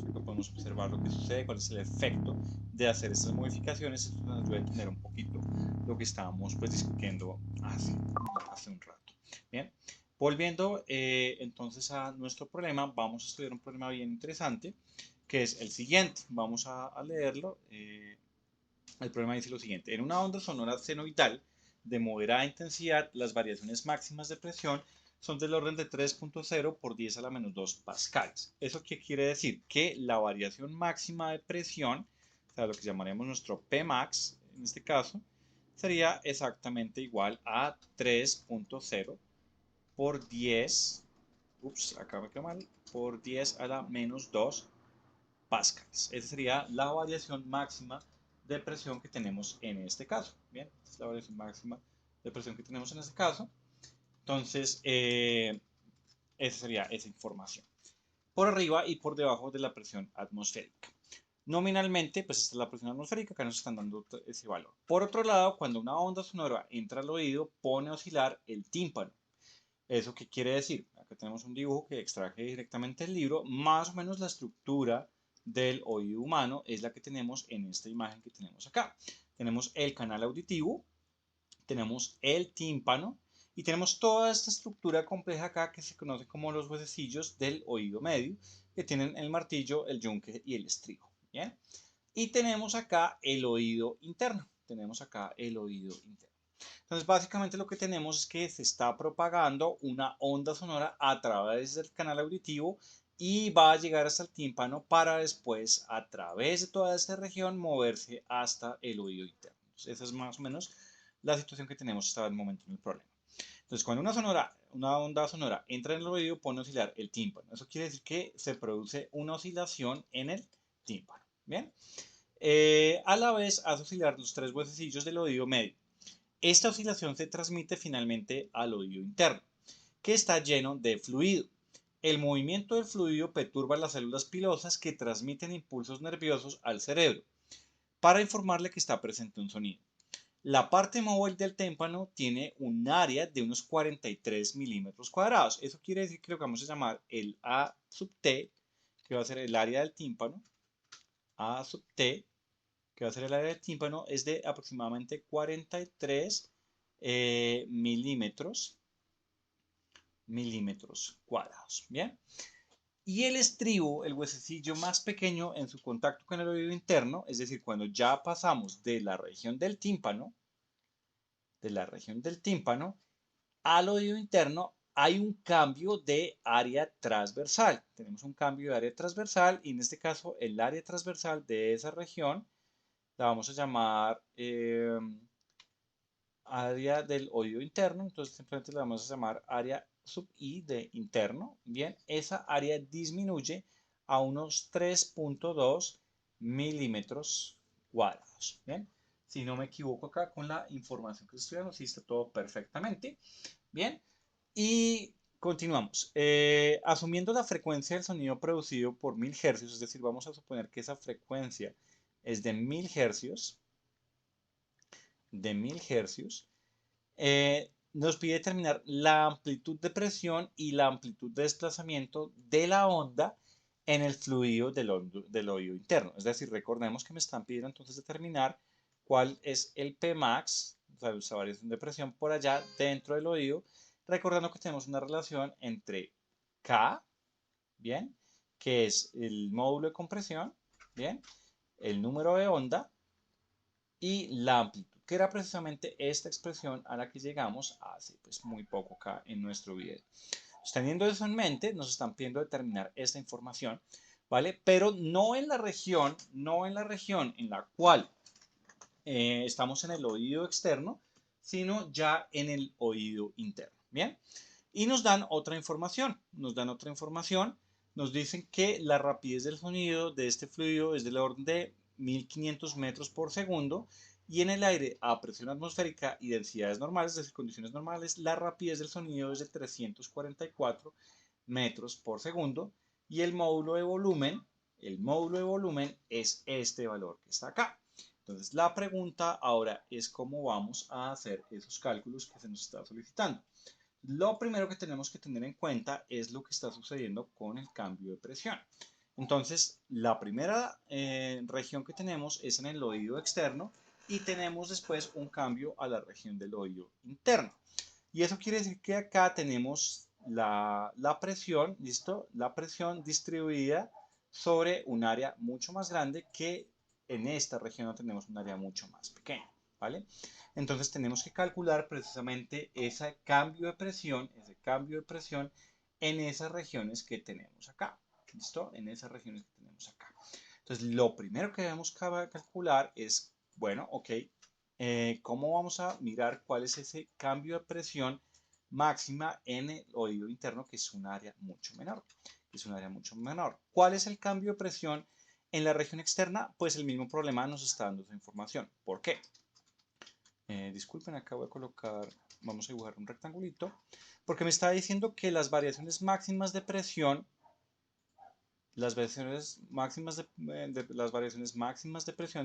Acá podemos observar lo que sucede, cuál es el efecto de hacer estas modificaciones. Esto nos ayuda a entender un poquito lo que estábamos pues discutiendo hace un rato. Bien, volviendo entonces a nuestro problema, vamos a estudiar un problema bien interesante, que es el siguiente. Vamos a leerlo. El problema dice lo siguiente: en una onda sonora senoidal de moderada intensidad, las variaciones máximas de presión son del orden de 3.0 por 10 a la menos 2 pascales. ¿Eso qué quiere decir? Que la variación máxima de presión, o sea, lo que llamaríamos nuestro Pmax, en este caso, sería exactamente igual a 3.0 por 10, acá me quedó mal, por 10 a la menos 2 pascals. Esa sería la variación máxima de presión que tenemos en este caso. Bien, esta es la variación máxima de presión que tenemos en este caso. Entonces, esa sería esa información. Por arriba y por debajo de la presión atmosférica. Nominalmente, pues esta es la presión atmosférica, acá nos están dando ese valor. Por otro lado, cuando una onda sonora entra al oído, pone a oscilar el tímpano. ¿Eso qué quiere decir? Acá tenemos un dibujo que extraje directamente del libro. Más o menos la estructura del oído humano es la que tenemos en esta imagen que tenemos acá. Tenemos el canal auditivo, tenemos el tímpano y tenemos toda esta estructura compleja acá que se conoce como los huesecillos del oído medio, que tienen el martillo, el yunque y el estribo. ¿Bien? Y tenemos acá el oído interno. Tenemos acá el oído interno. Entonces, básicamente lo que tenemos es que se está propagando una onda sonora a través del canal auditivo y va a llegar hasta el tímpano para después, a través de toda esta región, moverse hasta el oído interno. Entonces, esa es más o menos la situación que tenemos hasta el momento en el problema. Entonces, cuando una onda sonora entra en el oído, pone a oscilar el tímpano. Eso quiere decir que se produce una oscilación en el tímpano. ¿Bien? A la vez hace oscilar los tres huesecillos del oído medio. Esta oscilación se transmite finalmente al oído interno, que está lleno de fluido. El movimiento del fluido perturba las células pilosas que transmiten impulsos nerviosos al cerebro para informarle que está presente un sonido. La parte móvil del tímpano tiene un área de unos 43 milímetros cuadrados. Eso quiere decir que lo que vamos a llamar el A sub T, que va a ser el área del tímpano, A sub T, que va a ser el área del tímpano, es de aproximadamente 43 milímetros cuadrados. Bien. Y el estribo, el huesecillo más pequeño en su contacto con el oído interno, es decir, cuando ya pasamos de la región del tímpano, al oído interno, hay un cambio de área transversal. Tenemos un cambio de área transversal y en este caso el área transversal de esa región la vamos a llamar área del oído interno. Entonces simplemente la vamos a llamar área sub I de interno. Bien, esa área disminuye a unos 3.2 milímetros cuadrados. Bien, si no me equivoco acá con la información que estoy dando, sí está todo perfectamente. Bien, y continuamos. Asumiendo la frecuencia del sonido producido por 1000 Hz, es decir, vamos a suponer que esa frecuencia es de 1000 hercios, nos pide determinar la amplitud de presión y la amplitud de desplazamiento de la onda en el fluido del oído interno. Es decir, recordemos que me están pidiendo entonces determinar cuál es el Pmax, o sea, esa variación de presión por allá dentro del oído, recordando que tenemos una relación entre K, ¿bien? Que es el módulo de compresión, ¿bien? El número de onda y la amplitud, que era precisamente esta expresión a la que llegamos hace pues muy poco acá en nuestro video. Pues, teniendo eso en mente, nos están pidiendo determinar esta información, ¿vale? Pero no en la región en la cual estamos en el oído externo, sino ya en el oído interno, ¿bien? Y nos dan otra información, nos dicen que la rapidez del sonido de este fluido es del orden de 1500 metros por segundo y en el aire a presión atmosférica y densidades normales, es decir, condiciones normales, la rapidez del sonido es de 344 metros por segundo y el módulo de volumen es este valor que está acá. Entonces la pregunta ahora es cómo vamos a hacer esos cálculos que se nos está solicitando. Lo primero que tenemos que tener en cuenta es lo que está sucediendo con el cambio de presión. Entonces, la primera región que tenemos es en el oído externo y tenemos después un cambio a la región del oído interno. Y eso quiere decir que acá tenemos la presión, ¿listo? La presión distribuida sobre un área mucho más grande que en esta región no tenemos un área mucho más pequeña, ¿vale? Entonces tenemos que calcular precisamente ese cambio de presión en esas regiones que tenemos acá, ¿listo? En esas regiones que tenemos acá. Entonces lo primero que debemos calcular es, bueno, ok, ¿cómo vamos a mirar cuál es ese cambio de presión máxima en el oído interno, que es un área mucho menor? ¿Cuál es el cambio de presión en la región externa? Pues el mismo problema nos está dando esa información. ¿Por qué? Disculpen, acá voy a colocar, vamos a dibujar un rectangulito, porque me está diciendo que las variaciones máximas de presión,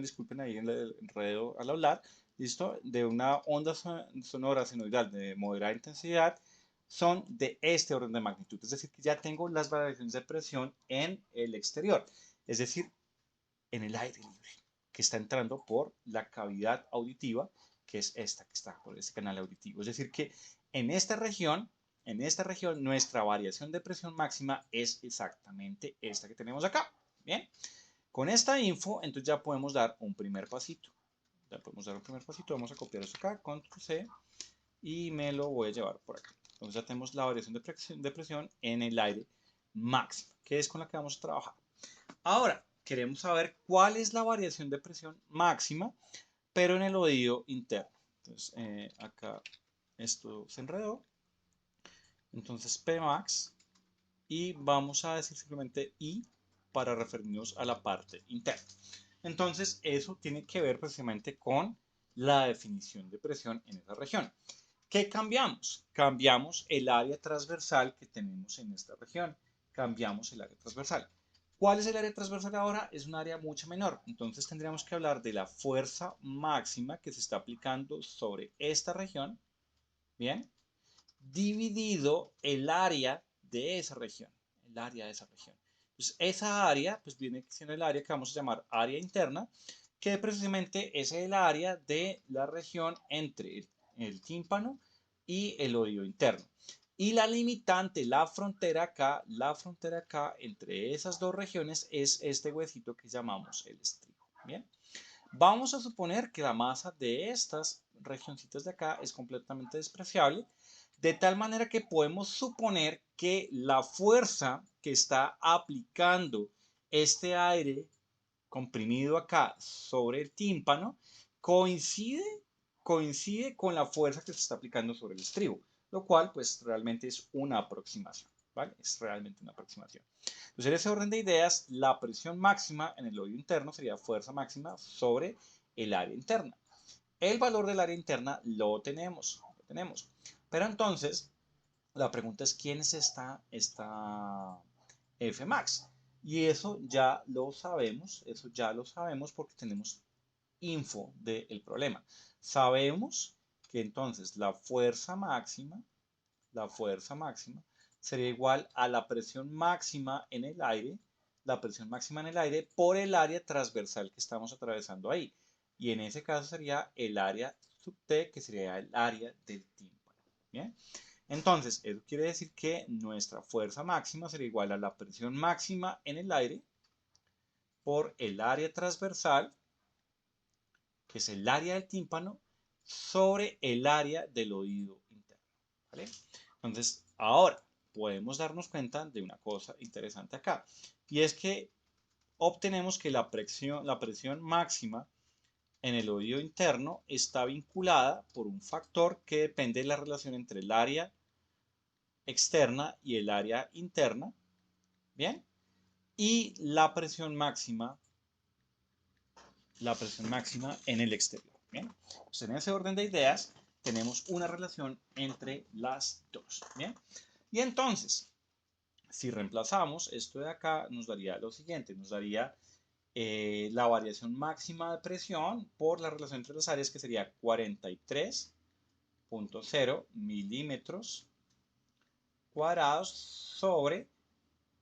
disculpen ahí en el enredo al hablar, ¿listo? De una onda sonora senoidal de moderada intensidad, son de este orden de magnitud. Es decir, que ya tengo las variaciones de presión en el exterior, es decir, en el aire libre, que está entrando por la cavidad auditiva, que es esta que está por este canal auditivo. Es decir, que en esta región, nuestra variación de presión máxima es exactamente esta que tenemos acá. Bien, con esta info, entonces ya podemos dar un primer pasito. Vamos a copiar esto acá, control C, y me lo voy a llevar por acá. Entonces ya tenemos la variación de presión en el aire máxima, que es con la que vamos a trabajar. Ahora, queremos saber cuál es la variación de presión máxima, pero en el oído interno. Entonces, acá esto se enredó. Entonces, Pmax. Y vamos a decir simplemente I para referirnos a la parte interna. Entonces, eso tiene que ver precisamente con la definición de presión en esa región. ¿Qué cambiamos? Cambiamos el área transversal que tenemos en esta región. Cambiamos el área transversal. ¿Cuál es el área transversal ahora? Es un área mucho menor. Entonces tendríamos que hablar de la fuerza máxima que se está aplicando sobre esta región, ¿bien? Dividido el área de esa región. Entonces esa área pues viene siendo el área que vamos a llamar área interna, que precisamente es el área de la región entre el tímpano y el oído interno. Y la limitante, la frontera acá entre esas dos regiones es este huesito que llamamos el estribo. Bien, vamos a suponer que la masa de estas regioncitas de acá es completamente despreciable, de tal manera que podemos suponer que la fuerza que está aplicando este aire comprimido acá sobre el tímpano coincide con la fuerza que se está aplicando sobre el estribo, lo cual pues realmente es una aproximación, ¿vale? Es realmente una aproximación. Entonces en ese orden de ideas, la presión máxima en el oído interno sería fuerza máxima sobre el área interna. El valor del área interna lo tenemos. Pero entonces, la pregunta es, ¿quién es esta Fmax? Y eso ya lo sabemos, porque tenemos info del problema. Sabemos que entonces la fuerza máxima sería igual a la presión máxima en el aire, por el área transversal que estamos atravesando ahí. Y en ese caso sería el área sub T, que sería el área del tímpano. ¿Bien? Entonces, eso quiere decir que nuestra fuerza máxima sería igual a la presión máxima en el aire por el área transversal, que es el área del tímpano, sobre el área del oído interno. ¿Vale? Entonces, ahora podemos darnos cuenta de una cosa interesante acá. Y es que obtenemos que la presión máxima en el oído interno está vinculada por un factor que depende de la relación entre el área externa y el área interna. ¿Bien? Y la presión máxima en el exterior. ¿Bien? Pues en ese orden de ideas tenemos una relación entre las dos. ¿Bien? Y entonces, si reemplazamos esto de acá, nos daría lo siguiente, nos daría la variación máxima de presión por la relación entre las áreas, que sería 43.0 milímetros cuadrados sobre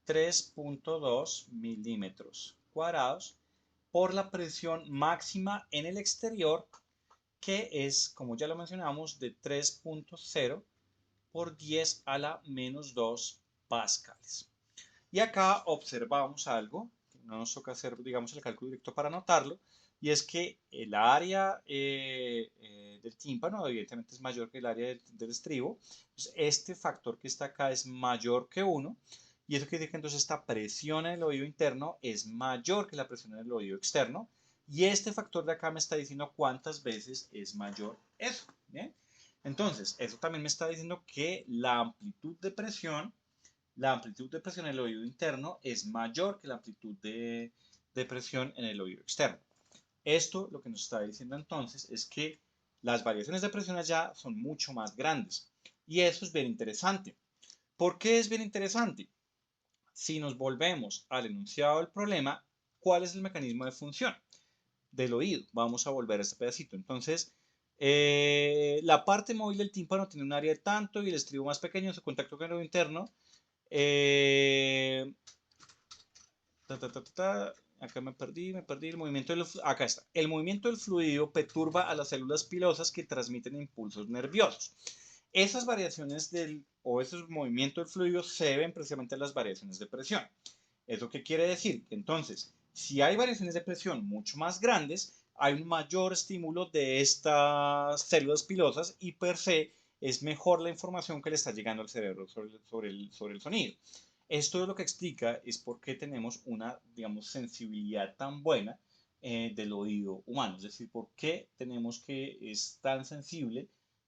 3.2 milímetros cuadrados por la presión máxima en el exterior, que es, como ya lo mencionamos, de 3.0 por 10 a la menos 2 pascales. Y acá observamos algo, que no nos toca hacer, digamos, el cálculo directo para anotarlo, y es que el área del tímpano evidentemente es mayor que el área del estribo. Entonces, este factor que está acá es mayor que 1, y eso quiere decir que entonces esta presión en el oído interno es mayor que la presión en el oído externo, y este factor de acá me está diciendo cuántas veces es mayor eso. ¿Bien? Entonces, eso también me está diciendo que la amplitud de presión en el oído interno es mayor que la amplitud de presión en el oído externo. Esto lo que nos está diciendo entonces es que las variaciones de presión allá son mucho más grandes. Y eso es bien interesante. ¿Por qué es bien interesante? Si nos volvemos al enunciado del problema, ¿cuál es el mecanismo de función del oído? Vamos a volver a este pedacito. Entonces, la parte móvil del tímpano tiene un área de tanto y el estribo más pequeño, su contacto con el oído interno. Acá me perdí el movimiento acá está. El movimiento del fluido perturba a las células pilosas que transmiten impulsos nerviosos. Esas variaciones o esos movimientos del fluido se deben precisamente a las variaciones de presión. ¿Eso qué quiere decir? Que entonces, si hay variaciones de presión mucho más grandes, hay un mayor estímulo de estas células pilosas y per se es mejor la información que le está llegando al cerebro sobre el sonido. Esto es lo que explica es por qué tenemos una, digamos, sensibilidad tan buena del oído humano. Es decir, por qué tenemos que es tan sensible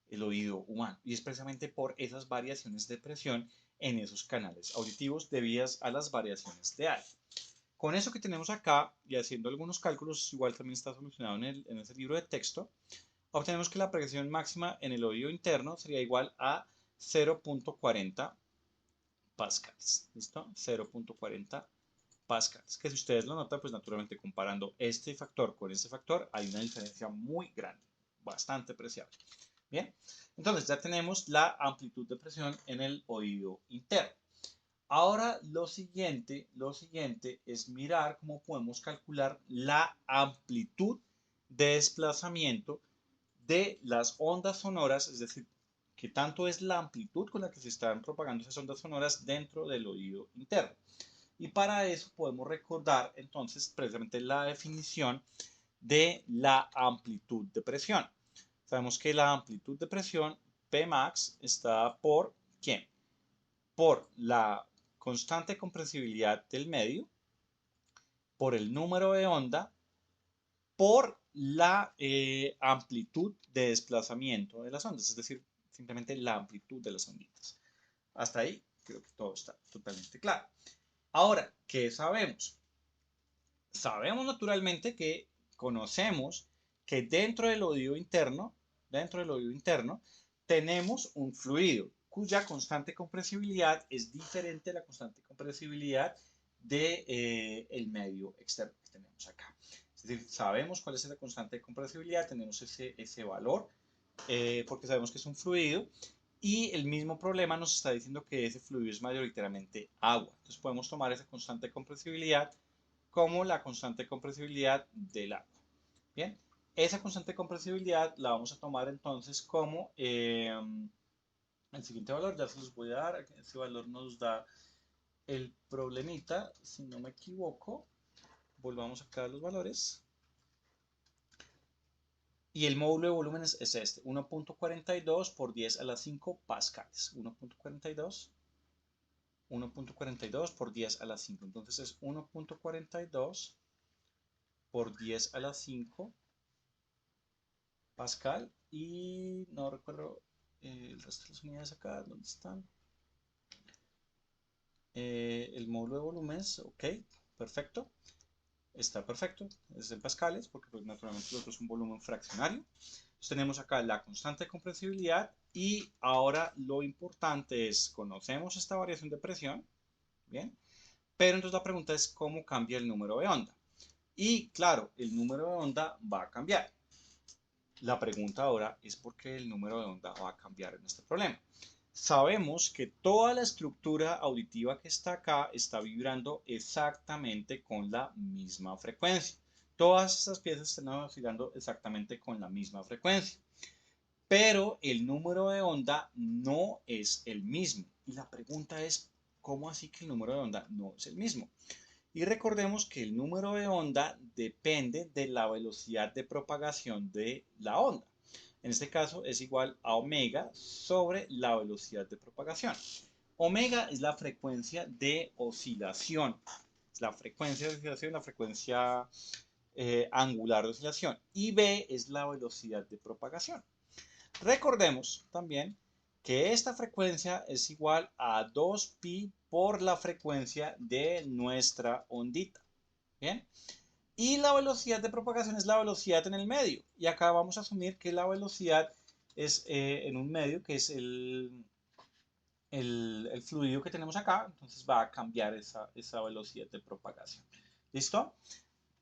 el oído humano. Y es precisamente por esas variaciones de presión en esos canales auditivos debidas a las variaciones de aire. Con eso que tenemos acá, y haciendo algunos cálculos, igual también está solucionado en ese libro de texto, obtenemos que la presión máxima en el oído interno sería igual a 0.40 pascals. ¿Listo? 0.40 pascals. Que si ustedes lo notan, pues naturalmente comparando este factor con este factor, hay una diferencia muy grande, bastante apreciable. Bien, entonces ya tenemos la amplitud de presión en el oído interno. Ahora lo siguiente es mirar cómo podemos calcular la amplitud de desplazamiento de las ondas sonoras, es decir, qué tanto es la amplitud con la que se están propagando esas ondas sonoras dentro del oído interno. Y para eso podemos recordar entonces precisamente la definición de la amplitud de presión. Sabemos que la amplitud de presión Pmax está por ¿quién? Por la constante compresibilidad del medio, por el número de onda, por la amplitud de desplazamiento de las ondas, es decir, simplemente la amplitud de las onditas. Hasta ahí creo que todo está totalmente claro. Ahora, ¿qué sabemos? Sabemos naturalmente que conocemos que dentro del oído interno, tenemos un fluido cuya constante compresibilidad es diferente a la constante compresibilidad de el medio externo que tenemos acá. Es decir, sabemos cuál es la constante de compresibilidad, tenemos ese valor, porque sabemos que es un fluido, y el mismo problema nos está diciendo que ese fluido es mayoritariamente agua. Entonces podemos tomar esa constante de compresibilidad como la constante de compresibilidad del agua. Bien, esa constante de compresibilidad la vamos a tomar entonces como el siguiente valor, ya se los voy a dar. Ese valor nos da el problemita, si no me equivoco. Volvamos acá a los valores. Y el módulo de volumen es este, 1.42 por 10 a la 5 pascales. 1.42 por 10 a la 5. Entonces es 1.42 por 10 a la 5 pascal. Y no recuerdo el resto de las unidades acá, ¿dónde están? El módulo de volúmenes, ok, perfecto. Está perfecto, es en pascales, porque pues, naturalmente lo otro es un volumen fraccionario. Entonces tenemos acá la constante de compresibilidad y ahora lo importante es, conocemos esta variación de presión, ¿bien? Pero entonces la pregunta es cómo cambia el número de onda. Y claro, el número de onda va a cambiar. La pregunta ahora es por qué el número de onda va a cambiar en este problema. Sabemos que toda la estructura auditiva que está acá está vibrando exactamente con la misma frecuencia. Todas estas piezas están oscilando exactamente con la misma frecuencia. Pero el número de onda no es el mismo. Y la pregunta es, ¿cómo así que el número de onda no es el mismo? Y recordemos que el número de onda depende de la velocidad de propagación de la onda. En este caso es igual a omega sobre la velocidad de propagación. Omega es la frecuencia de oscilación. La frecuencia de oscilación, la frecuencia angular de oscilación. Y B es la velocidad de propagación. Recordemos también que esta frecuencia es igual a 2pi por la frecuencia de nuestra ondita. ¿Bien? Y la velocidad de propagación es la velocidad en el medio. Y acá vamos a asumir que la velocidad es en un medio que es el fluido que tenemos acá. Entonces va a cambiar esa velocidad de propagación. ¿Listo?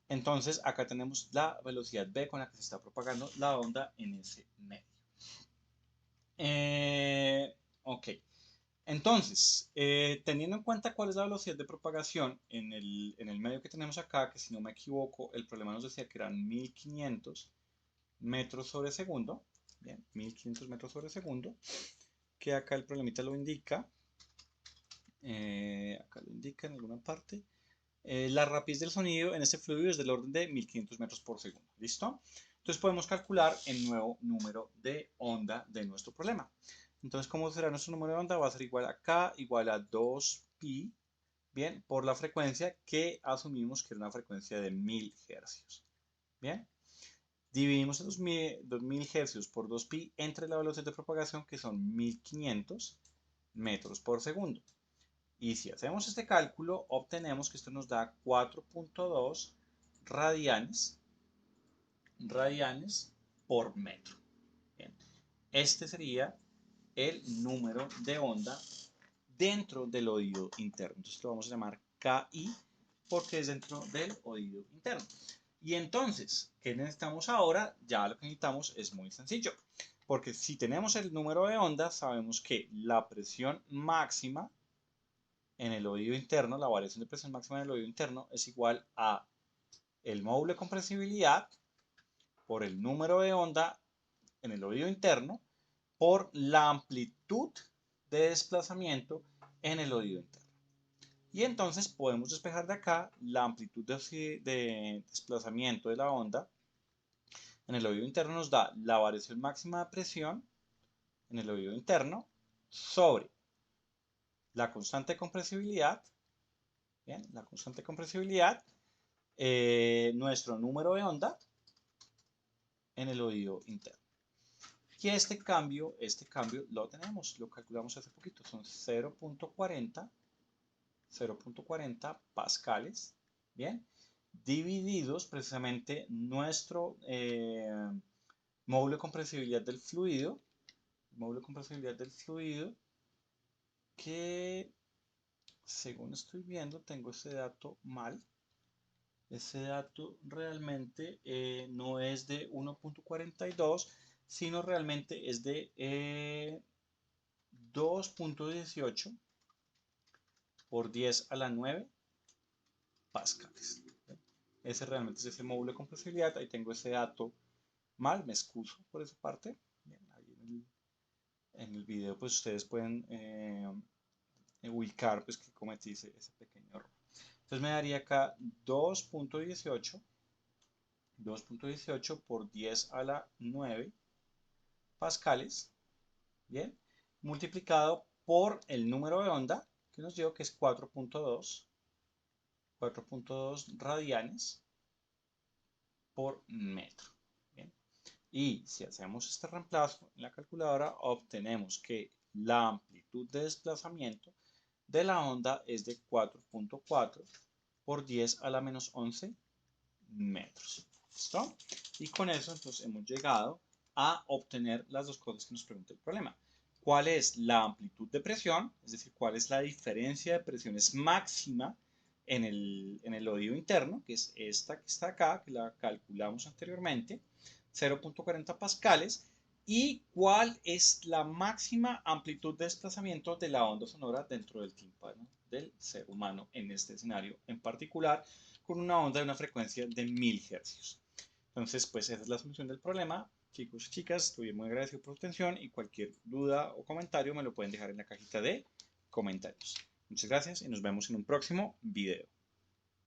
Entonces acá tenemos la velocidad v con la que se está propagando la onda en ese medio. Ok. Entonces, teniendo en cuenta cuál es la velocidad de propagación en el medio que tenemos acá, que si no me equivoco, el problema nos decía que eran 1500 metros sobre segundo, bien, 1500 metros sobre segundo, que acá el problemita lo indica, acá lo indica en alguna parte, la rapidez del sonido en este fluido es del orden de 1500 metros por segundo, ¿listo? Entonces podemos calcular el nuevo número de onda de nuestro problema. Entonces, ¿cómo será nuestro número de onda? Va a ser igual a K igual a 2pi, bien, por la frecuencia que asumimos que era una frecuencia de 1000 hercios. Bien, dividimos los 2000 hercios por 2pi entre la velocidad de propagación, que son 1500 metros por segundo. Y si hacemos este cálculo, obtenemos que esto nos da 4.2 radianes por metro. Bien. Este sería el número de onda dentro del oído interno. Entonces lo vamos a llamar KI porque es dentro del oído interno. Y entonces, ¿qué necesitamos ahora? Ya lo que necesitamos es muy sencillo. Porque si tenemos el número de onda, sabemos que la presión máxima en el oído interno, la variación de presión máxima en el oído interno es igual a el módulo de compresibilidad por el número de onda en el oído interno por la amplitud de desplazamiento en el oído interno. Y entonces podemos despejar de acá la amplitud de desplazamiento de la onda en el oído interno nos da la variación máxima de presión en el oído interno sobre la constante de compresibilidad, bien, la constante de compresibilidad, nuestro número de onda en el oído interno. Y este cambio lo tenemos, lo calculamos hace poquito, son 0.40 pascales, bien, divididos precisamente nuestro módulo de compresibilidad del fluido, que según estoy viendo, tengo ese dato mal. Ese dato realmente no es de 1.42, sino realmente es de 2.18 por 10 a la 9 pascales. Ese realmente es ese módulo de compresibilidad. Ahí tengo ese dato mal, me excuso por esa parte. Bien, ahí en el video pues ustedes pueden ubicar pues que cometí ese pequeño error. Entonces me daría acá 2.18 por 10 a la 9 pascales, bien, multiplicado por el número de onda que nos dio que es 4.2 radianes por metro. Bien. Y si hacemos este reemplazo en la calculadora, obtenemos que la amplitud de desplazamiento de la onda es de 4.4 por 10 a la menos 11 metros. ¿Listo? Y con eso entonces hemos llegado a obtener las dos cosas que nos pregunta el problema. ¿Cuál es la amplitud de presión? Es decir, cuál es la diferencia de presiones máxima en el oído interno, que es esta que está acá, que la calculamos anteriormente, 0.40 pascales, y cuál es la máxima amplitud de desplazamiento de la onda sonora dentro del tímpano del ser humano en este escenario en particular, con una onda de una frecuencia de 1000 Hz. Entonces, pues esa es la solución del problema. Chicos y chicas, estoy muy agradecido por su atención y cualquier duda o comentario me lo pueden dejar en la cajita de comentarios. Muchas gracias y nos vemos en un próximo video.